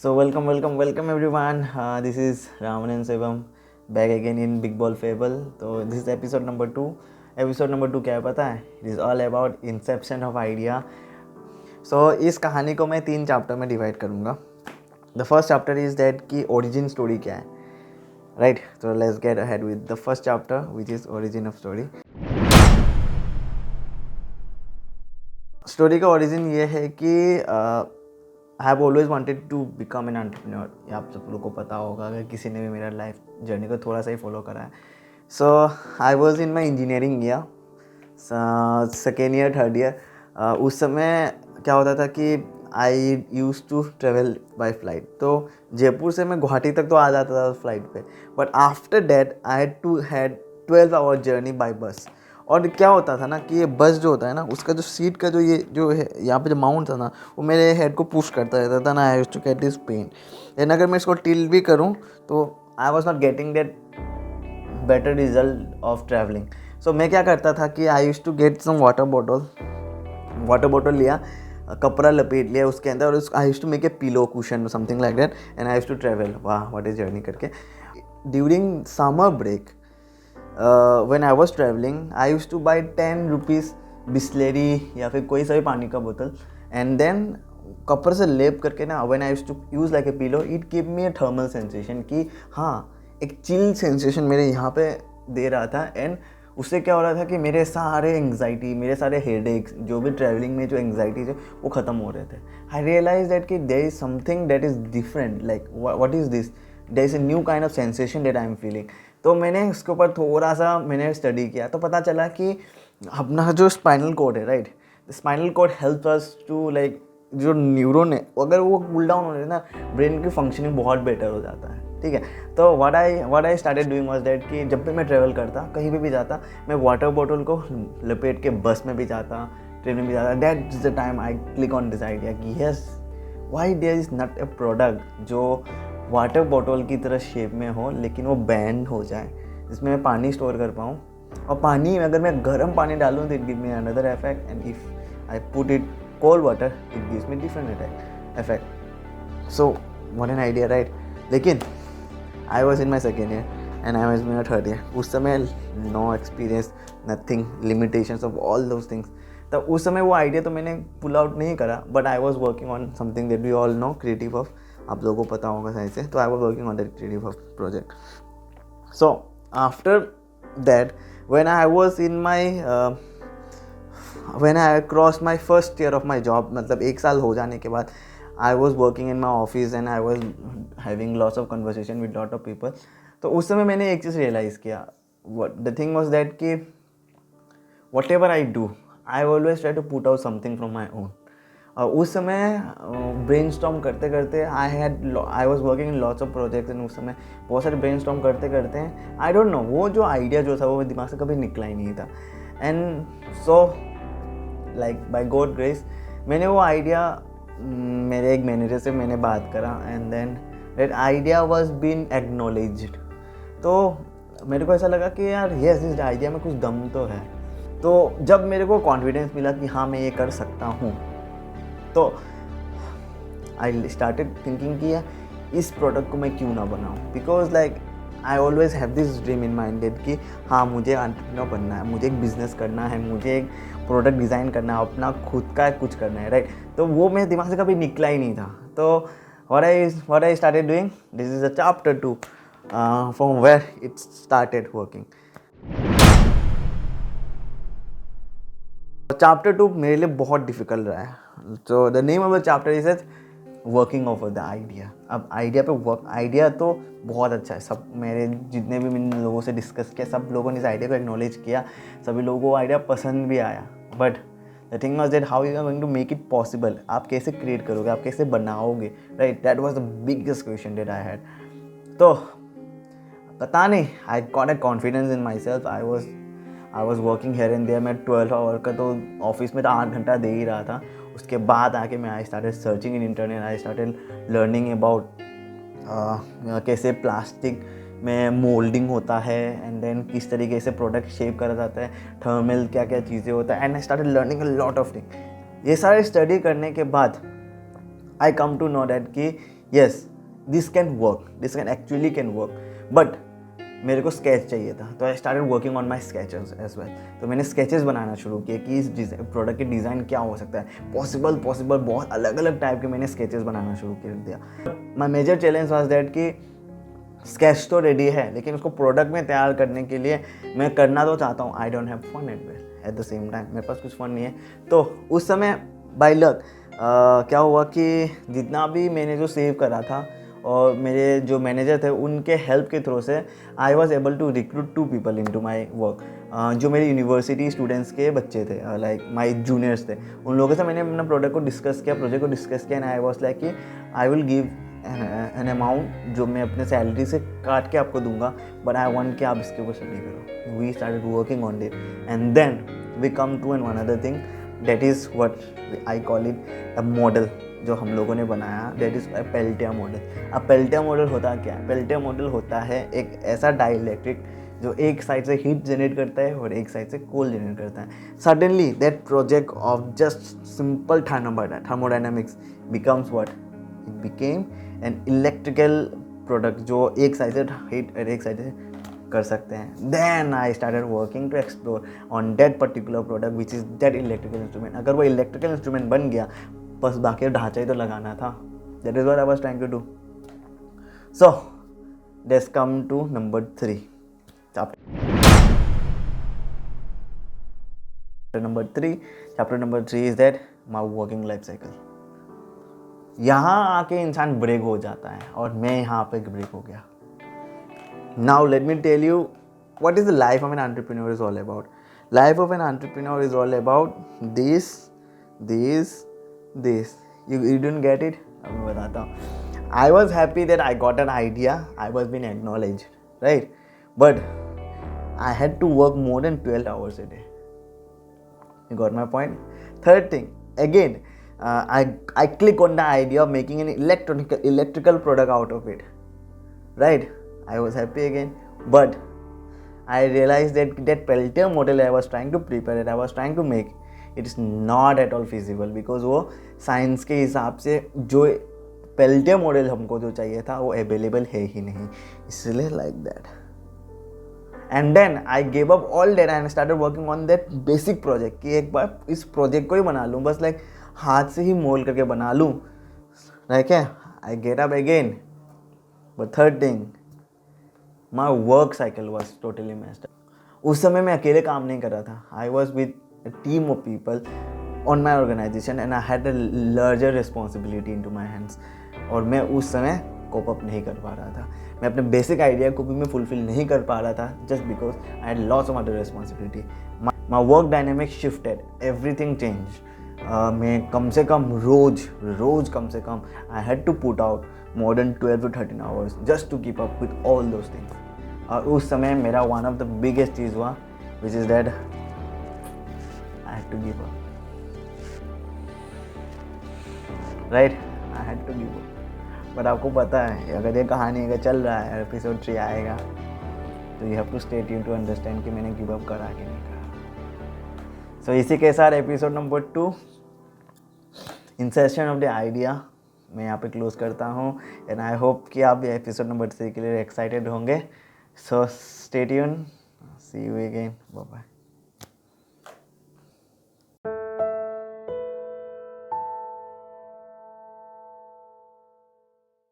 So welcome everyone. This is Raman and Shivam back again in Big Ball Fable. So this is episode number 2. Episode number 2 क्या है पता है? It is all about inception of idea. So इस कहानी को मैं 3 chapter में divide करूँगा. The first chapter is that कि origin story क्या है, right? So let's get ahead with the first chapter, which is origin of story. Story का ओरिजिन ये है कि I have always wanted to become an entrepreneur. ये आप सब लोगों को पता होगा अगर किसी ने भी मेरा लाइफ जर्नी को थोड़ा सा ही फॉलो करा है. So I was in my engineering year, second year third year. उस समय क्या होता था कि I use to travel by flight. तो जयपुर से मैं गुवाहाटी तक तो आ जाता था फ्लाइट पे, but after that I had to had 12 hour journey by bus. और क्या होता था ना कि ये बस जो होता है ना, उसका जो सीट का जो है यहाँ पे जो माउंट था ना, वो मेरे हेड को पुश करता रहता था ना. I used to get this pain. लेकिन अगर मैं इसको टिल भी करूँ तो I was not getting that better result of travelling. So मैं क्या करता था कि I used to get some water bottle लिया, कपड़ा लपेट लिया उसके अंदर, और I used to make a pillow cushion something like that, and I used to travel. वाह व्हाट इज जर्नी करके. During summer break when I was traveling, I used to buy 10 rupees Bisleri या फिर कोई सा भी पानी का बोतल, एंड देन कपड़े से लेप करके ना, when I used to use like a pillow, it gave me a thermal sensation कि हाँ एक चिल सेंसेशन मेरे यहाँ पे दे रहा था. एंड उससे क्या हो रहा था कि मेरे सारे एंग्जाइटी, मेरे सारे हेडेक्स, जो भी ट्रैवलिंग में जो एंग्जाइटीज है वो ख़त्म हो रहे थे. आई रियलाइज दैट कि there is something that is different, like what is this, there is a new kind of sensation that I am feeling. तो मैंने उसके ऊपर थोड़ा सा मैंने स्टडी किया, तो पता चला कि अपना जो स्पाइनल कॉर्ड है, right, spinal cord help us to like जो न्यूरॉन है अगर वो कूल डाउन हो रहे ना, ब्रेन की फंक्शनिंग बहुत बेटर हो जाता है. ठीक है. तो what I started doing was that कि जब भी मैं ट्रैवल करता, कहीं भी जाता, मैं वाटर बॉटल को लपेट के बस में भी जाता, ट्रेन में भी जाता. That is the time I click on this idea कि yes, why there is not a product जो वाटर बॉटल की तरह शेप में हो, लेकिन वो बैंड हो जाए, जिसमें मैं पानी स्टोर कर पाऊँ. और पानी में अगर मैं गर्म पानी डालूँ तो it give me another effect, and if I put it cold water it gives me different effect. So what an idea, right. लेकिन I was in my second year and I was in my third year. उस समय no experience, nothing, limitations of all those things. तो उस समय वो idea तो मैंने पुल out नहीं करा, but I was working on something that we all know, creative of, आप लोगों को पता होगा सही से. तो I was working on that creative of project. So after that when I was in my when I crossed my first year of my job, मतलब 1 साल हो जाने के बाद I was working in my office and I was having lots of conversation with lot of people. तो उस समय मैंने एक चीज़ रियलाइज़ किया. The thing was that कि whatever I do, I always try to put out something from my own. उस समय brainstorm करते करते आई was working in lots of projects, and उस समय बहुत सारे ब्रेनस्टॉर्म करते करते हैं आई डोंट नो वो जो आइडिया जो था वो मेरे दिमाग से कभी निकला ही नहीं था. And so like by God grace मैंने वो आइडिया, मेरे एक मैनेजर से मैंने बात करा, and then that idea was been acknowledged. तो मेरे को ऐसा लगा कि यार यस, इस आइडिया में कुछ दम तो है. तो जब मेरे को कॉन्फिडेंस मिला कि हाँ मैं ये कर सकता हूँ, तो आई स्टार्टेड थिंकिंग कि इस प्रोडक्ट को मैं क्यों ना बनाऊँ. Because like I always have this dream in minded कि हाँ मुझे एंटरप्रेन्योर बनना है, मुझे एक बिज़नेस करना है, मुझे एक प्रोडक्ट डिज़ाइन करना है, अपना खुद का कुछ करना है, राइट. तो वो मेरे दिमाग से कभी निकला ही नहीं था. तो what I started doing, this is a chapter 2 from where it started working. Chapter 2 मेरे लिए बहुत डिफिकल्ट रहा है. तो the name of the chapter is working of the idea. अब आइडिया पे वर्क, आइडिया तो बहुत अच्छा है. सब मेरे जितने भी मैंने लोगों से डिस्कस किया, सब लोगों ने इस आइडिया को एक्नॉलेज किया, सभी लोगों को आइडिया पसंद भी आया. But the thing was that how you are going to make it possible. आप कैसे क्रिएट करोगे, आप कैसे बनाओगे, right. That was the biggest question that I had. तो पता नहीं, I got a confidence in myself. I was working here and there. मैं 12 आवर का तो ऑफिस में तो 8 घंटा दे ही रहा था. उसके बाद आके मैं I started searching in internet, I started learning about कैसे प्लास्टिक में मोल्डिंग होता है, एंड देन किस तरीके से प्रोडक्ट शेप करा जाता है, थर्मल क्या क्या चीज़ें होता है, and I started learning a lot of thing. ये सारे स्टडी करने के बाद I come to know that कि yes this can actually can work, but मेरे को स्केच चाहिए था, तो I started working on my sketches as well. तो मैंने स्केचेस बनाना शुरू किए कि इस प्रोडक्ट के डिज़ाइन क्या हो सकता है, पॉसिबल बहुत अलग अलग टाइप के मैंने स्केचेस बनाना शुरू कर दिया। My major challenge was that कि स्केच तो रेडी है, लेकिन उसको प्रोडक्ट में तैयार करने के लिए मैं करना तो चाहता हूँ, I don't have fun at the same time, मेरे पास कुछ फन नहीं है। तो उस समय बाय लक क्या हुआ कि जितना भी मैंने जो सेव करा था और मेरे जो मैनेजर थे उनके हेल्प के थ्रू से I was able to recruit 2 people into my work, जो मेरे यूनिवर्सिटी स्टूडेंट्स के बच्चे थे, लाइक माई जूनियर्स थे। उन लोगों से मैंने अपना प्रोजेक्ट को डिस्कस किया एंड आई वॉज लाइक कि I will give an amount जो मैं अपने सैलरी से काट के आपको दूंगा, बट आई वांट कि आप इसके ऊपर स्टडी करो। We started working on it and then we come to an one other thing, that is what I call it a model जो हम लोगों ने बनाया, दैट इज़ अ पेल्टियर मॉडल। अब पेल्टियर मॉडल होता क्या है? पेल्टियर मॉडल होता है एक ऐसा डाइलेक्ट्रिक जो एक साइड से हीट जनरेट करता है और एक साइड से कोल्ड जनरेट करता है। Suddenly that project of just simple thermodynamics becomes what it became an electrical product जो एक साइड से हीट और एक साइड से कर सकते हैं। Then I started working to explore on that particular product which is that electrical instrument. अगर वो इलेक्ट्रिकल इंस्ट्रूमेंट बन गया, बस बाकी ढांचा ही तो लगाना था। That is what I was trying to do. So let's come to number 3 chapter number 3 is that my working life cycle. यहाँ आके इंसान ब्रेक हो जाता है और मैं यहाँ पे ब्रेक हो गया। Now let me tell you what is the life of an entrepreneur is all about. Life of an entrepreneur is all about this. You didn't get it? अब मैं बताता हूँ. I was happy that I got an idea. I was being acknowledged, right? But I had to work more than 12 hours a day. You got my point? Third thing, again, I click on the idea of making an electrical product out of it, right? I was happy again, but I realized that Peltier model I was trying to prepare it, I was trying to make, it is not at all feasible because वो science के हिसाब से जो Peltier model हमको जो चाहिए था वो अवेलेबल है ही नहीं, इसलिए like that. And then I gave up all that and started working on that basic project कि एक बार इस प्रोजेक्ट को ही बना लूँ, बस like हाथ से ही मोल करके बना लूँ, like I get up again. But third thing, my work cycle was totally messed up. उस समय मैं अकेले काम नहीं कर रहा था. I was with a team of people on my organization and I had a larger responsibility into my hands. और मैं उस समय कोप अप नहीं कर पा रहा था. मैं अपने बेसिक आइडिया को भी मैं फुलफिल नहीं कर पा रहा था just because I had lots of other responsibility. My work dynamic shifted. Everything changed. मैं कम से कम रोज कम से कम I had to put out more than 12 to 13 hours just to keep up with all those things. और उस समय मेरा one of the biggest चीज़ हुआ which is that I had to give up. Right? I had to give up. But आपको पता है अगर ये कहानी अगर चल रहा है एपिसोड 3 आएगा तो you have to stay tuned to understand कि मैंने गिव अप करा कि नहीं करा. So इसी के साथ episode number 2 incision of the idea मैं यहाँ पे क्लोज करता हूँ एंड आई होप कि आप एपिसोड नंबर 3 के लिए एक्साइटेड होंगे. So stay tuned, see you again, bye bye.